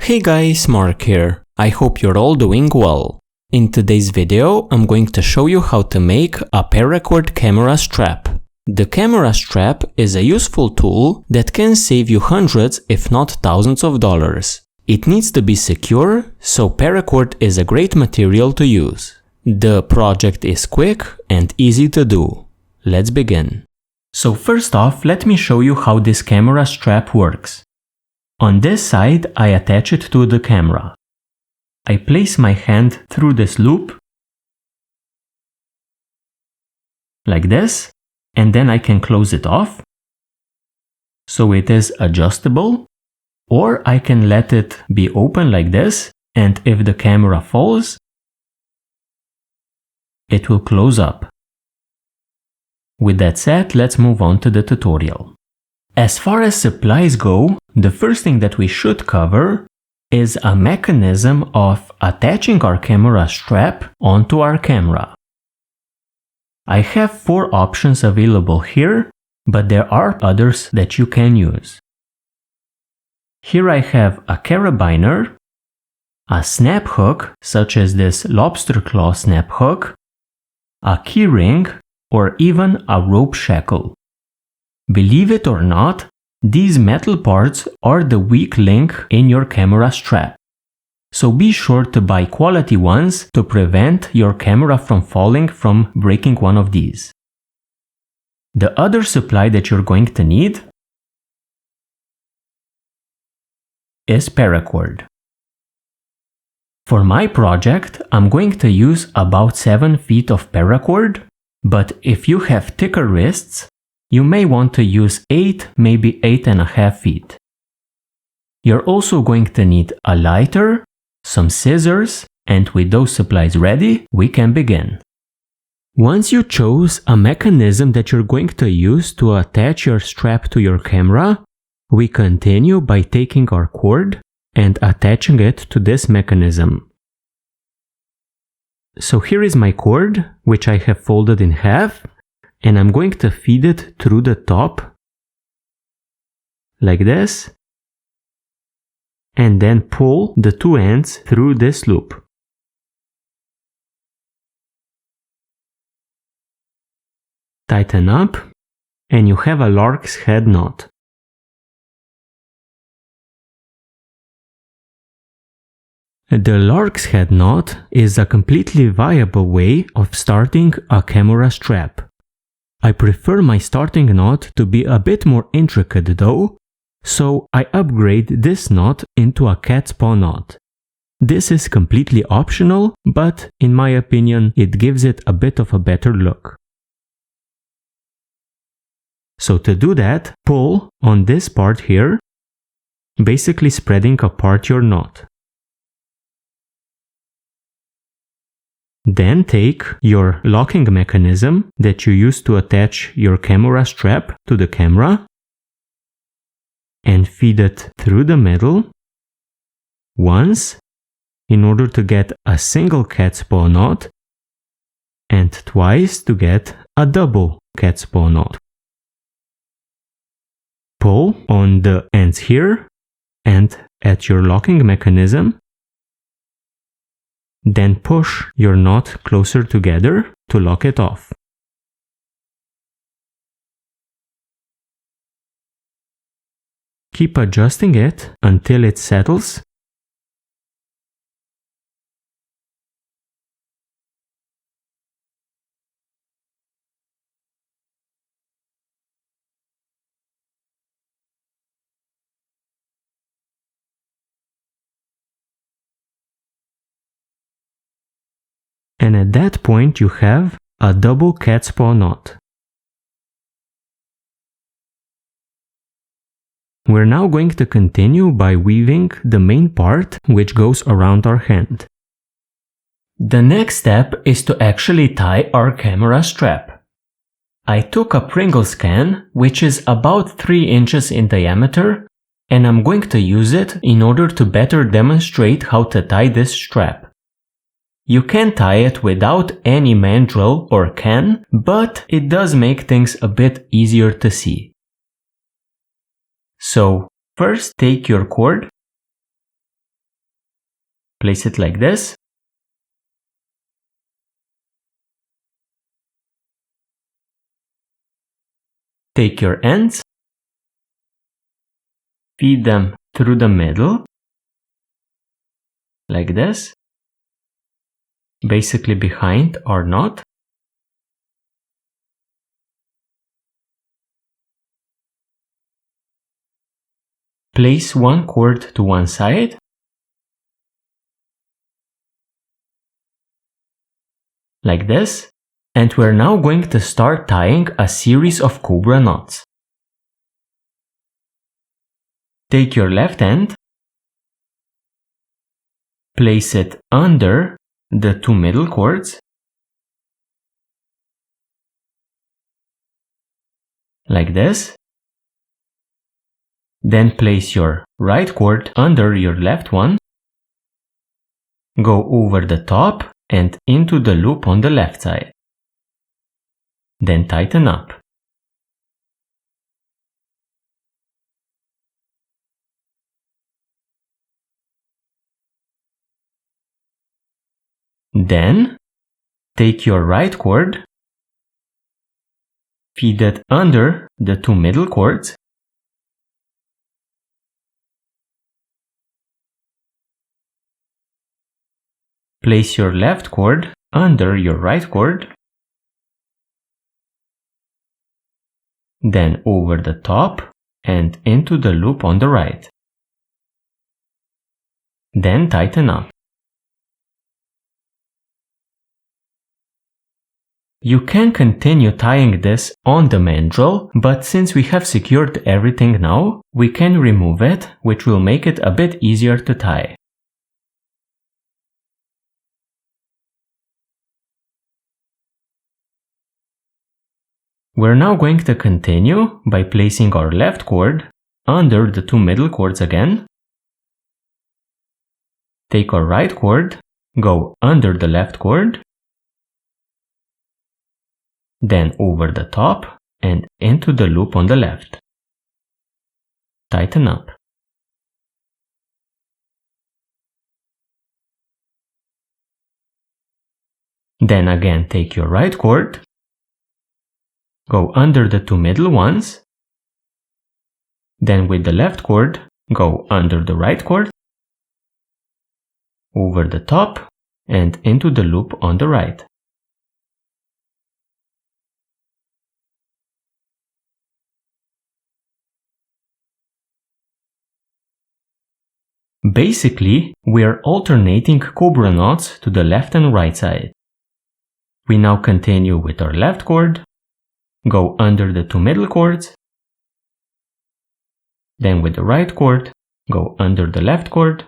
Hey guys, Mark here. I hope you're all doing well. In today's video, I'm going to show you how to make a Paracord camera strap. The camera strap is a useful tool that can save you hundreds if not thousands of dollars. It needs to be secure, so Paracord is a great material to use. The project is quick and easy to do. Let's begin. So first off, let me show you how this camera strap works. On this side, I attach it to the camera. I place my hand through this loop, like this, and then I can close it off, so it is adjustable, or I can let it be open like this, and if the camera falls, it will close up. With that said, let's move on to the tutorial. As far as supplies go, the first thing that we should cover is a mechanism of attaching our camera strap onto our camera. I have 4 options available here, but there are others that you can use. Here I have a carabiner, a snap hook such as this lobster claw snap hook, a key ring, or even a rope shackle. Believe it or not, these metal parts are the weak link in your camera strap. So be sure to buy quality ones to prevent your camera from falling from breaking one of these. The other supply that you're going to need is paracord. For my project, I'm going to use about 7 feet of paracord, but if you have thicker wrists, you may want to use 8, maybe 8.5 feet. You're also going to need a lighter, some scissors, and with those supplies ready, we can begin. Once you chose a mechanism that you're going to use to attach your strap to your camera, we continue by taking our cord and attaching it to this mechanism. So here is my cord, which I have folded in half, and I'm going to feed it through the top, like this, and then pull the 2 ends through this loop. Tighten up, and you have a lark's head knot. The lark's head knot is a completely viable way of starting a camera strap. I prefer my starting knot to be a bit more intricate though, so I upgrade this knot into a cat's paw knot. This is completely optional, but in my opinion it gives it a bit of a better look. So to do that, pull on this part here, basically spreading apart your knot. Then take your locking mechanism that you use to attach your camera strap to the camera and feed it through the middle once in order to get a single cat's paw knot and twice to get a double cat's paw knot. Pull on the ends here and at your locking mechanism. Then push your knot closer together to lock it off. Keep adjusting it until it settles. And at that point you have a double cat's paw knot. We're now going to continue by weaving the main part which goes around our hand. The next step is to actually tie our camera strap. I took a Pringles can, which is about 3 inches in diameter, and I'm going to use it in order to better demonstrate how to tie this strap. You can tie it without any mandrel or can, but it does make things a bit easier to see. So, first take your cord Place it like this. Take your ends, feed them through the middle, like this, basically behind our knot. Place one cord to one side, like this, and we're now going to start tying a series of cobra knots. Take your left end, place it under the two middle cords, like this. Then place your right cord under your left one, go over the top and into the loop on the left side. Then tighten up. Then take your right cord, feed it under the two middle cords, place your left cord under your right cord, then over the top and into the loop on the right. Then tighten up. You can continue tying this on the mandrel, but since we have secured everything now, we can remove it, which will make it a bit easier to tie. We're now going to continue by placing our left cord under the two middle cords again. Take our right cord, go under the left cord, then over the top and into the loop on the left. Tighten up. Then again take your right cord, go under the two middle ones, then with the left cord, go under the right cord, over the top and into the loop on the right. Basically, we are alternating cobra knots to the left and right side. We now continue with our left cord, go under the two middle cords, then with the right cord, go under the left cord,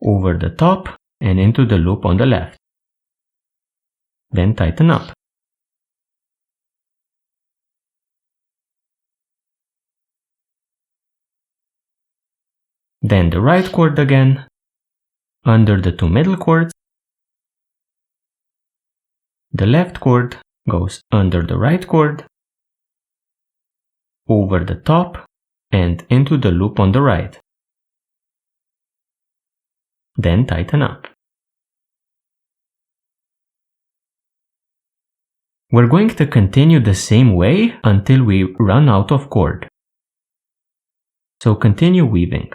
over the top and into the loop on the left. Then tighten up. Then the right cord again, under the two middle cords, the left cord goes under the right cord, over the top and into the loop on the right. Then tighten up. We're going to continue the same way until we run out of cord. So continue weaving.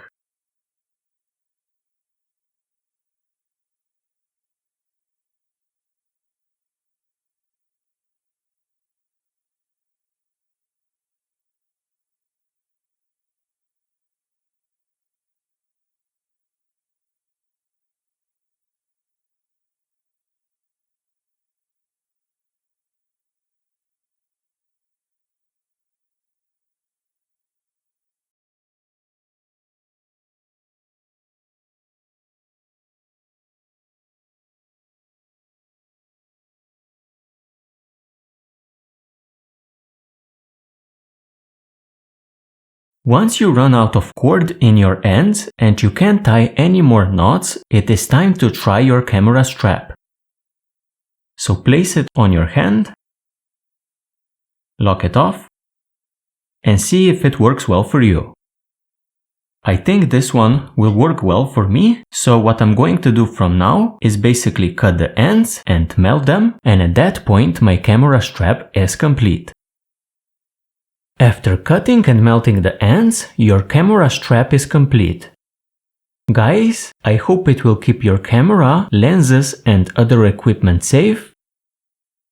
Once you run out of cord in your ends and you can't tie any more knots, it is time to try your camera strap. So place it on your hand, lock it off, and see if it works well for you. I think this one will work well for me, so what I'm going to do from now is basically cut the ends and melt them, and at that point my camera strap is complete. After cutting and melting the ends, your camera strap is complete. Guys, I hope it will keep your camera, lenses and other equipment safe.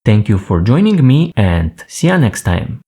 Thank you for joining me and see you next time.